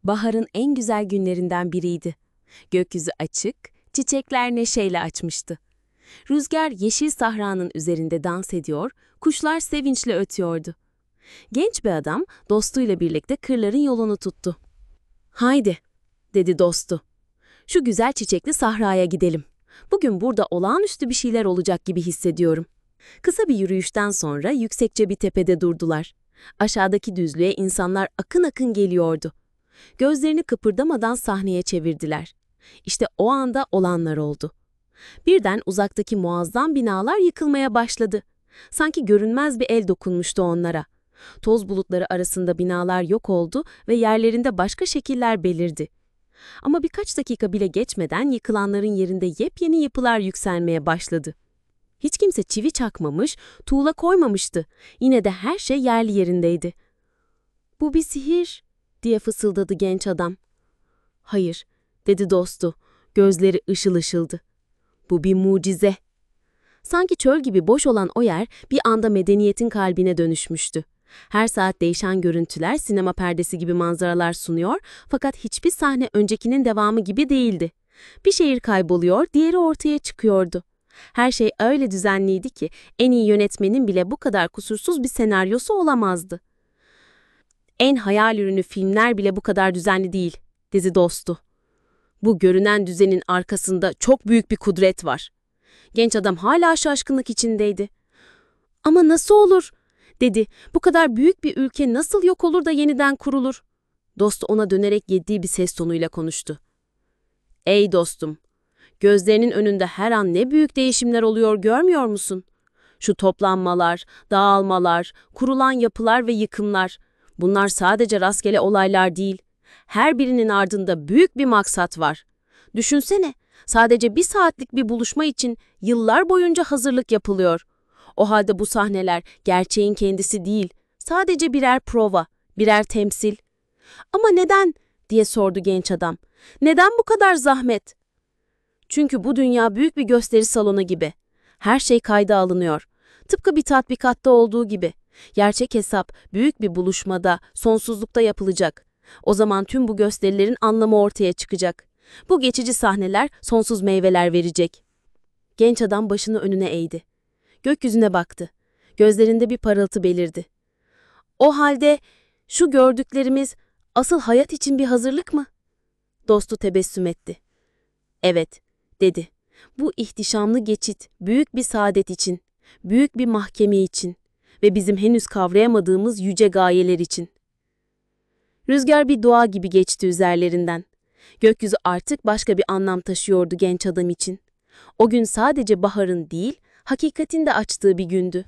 Baharın en güzel günlerinden biriydi. Gökyüzü açık, çiçekler neşeyle açmıştı. Rüzgar yeşil sahranın üzerinde dans ediyor, kuşlar sevinçle ötüyordu. Genç bir adam dostuyla birlikte kırların yolunu tuttu. "Haydi," dedi dostu. "Şu güzel çiçekli sahraya gidelim. Bugün burada olağanüstü bir şeyler olacak gibi hissediyorum." Kısa bir yürüyüşten sonra yüksekçe bir tepede durdular. Aşağıdaki düzlüğe insanlar akın akın geliyordu. Gözlerini kıpırdamadan sahneye çevirdiler. İşte o anda olanlar oldu. Birden uzaktaki muazzam binalar yıkılmaya başladı. Sanki görünmez bir el dokunmuştu onlara. Toz bulutları arasında binalar yok oldu ve yerlerinde başka şekiller belirdi. Ama birkaç dakika bile geçmeden yıkılanların yerinde yepyeni yapılar yükselmeye başladı. Hiç kimse çivi çakmamış, tuğla koymamıştı. Yine de her şey yerli yerindeydi. "Bu bir sihir," diye fısıldadı genç adam. "Hayır," dedi dostu. Gözleri ışıl ışıldı. "Bu bir mucize." Sanki çöl gibi boş olan o yer bir anda medeniyetin kalbine dönüşmüştü. Her saat değişen görüntüler sinema perdesi gibi manzaralar sunuyor, fakat hiçbir sahne öncekinin devamı gibi değildi. Bir şehir kayboluyor, diğeri ortaya çıkıyordu. Her şey öyle düzenliydi ki en iyi yönetmenin bile bu kadar kusursuz bir senaryosu olamazdı. "En hayal ürünü filmler bile bu kadar düzenli değil," dedi dostu. "Bu görünen düzenin arkasında çok büyük bir kudret var." Genç adam hala şaşkınlık içindeydi. "Ama nasıl olur?" dedi. "Bu kadar büyük bir ülke nasıl yok olur da yeniden kurulur?" Dostu ona dönerek yediği bir ses tonuyla konuştu. "Ey dostum, gözlerinin önünde her an ne büyük değişimler oluyor, görmüyor musun? Şu toplanmalar, dağılmalar, kurulan yapılar ve yıkımlar. Bunlar sadece rastgele olaylar değil. Her birinin ardında büyük bir maksat var. Düşünsene, sadece bir saatlik bir buluşma için yıllar boyunca hazırlık yapılıyor. O halde bu sahneler gerçeğin kendisi değil, sadece birer prova, birer temsil." "Ama neden?" diye sordu genç adam. "Neden bu kadar zahmet?" "Çünkü bu dünya büyük bir gösteri salonu gibi. Her şey kayda alınıyor. Tıpkı bir tatbikatta olduğu gibi. Gerçek hesap büyük bir buluşmada, sonsuzlukta yapılacak. O zaman tüm bu gösterilerin anlamı ortaya çıkacak. Bu geçici sahneler sonsuz meyveler verecek." Genç adam başını önüne eğdi. Gökyüzüne baktı. Gözlerinde bir parıltı belirdi. "O halde şu gördüklerimiz asıl hayat için bir hazırlık mı?" Dostu tebessüm etti. "Evet," dedi. "Bu ihtişamlı geçit büyük bir saadet için, büyük bir mahkeme için ve bizim henüz kavrayamadığımız yüce gayeler için." Rüzgar bir dua gibi geçti üzerlerinden. Gökyüzü artık başka bir anlam taşıyordu genç adam için. O gün sadece baharın değil, hakikatin de açtığı bir gündü.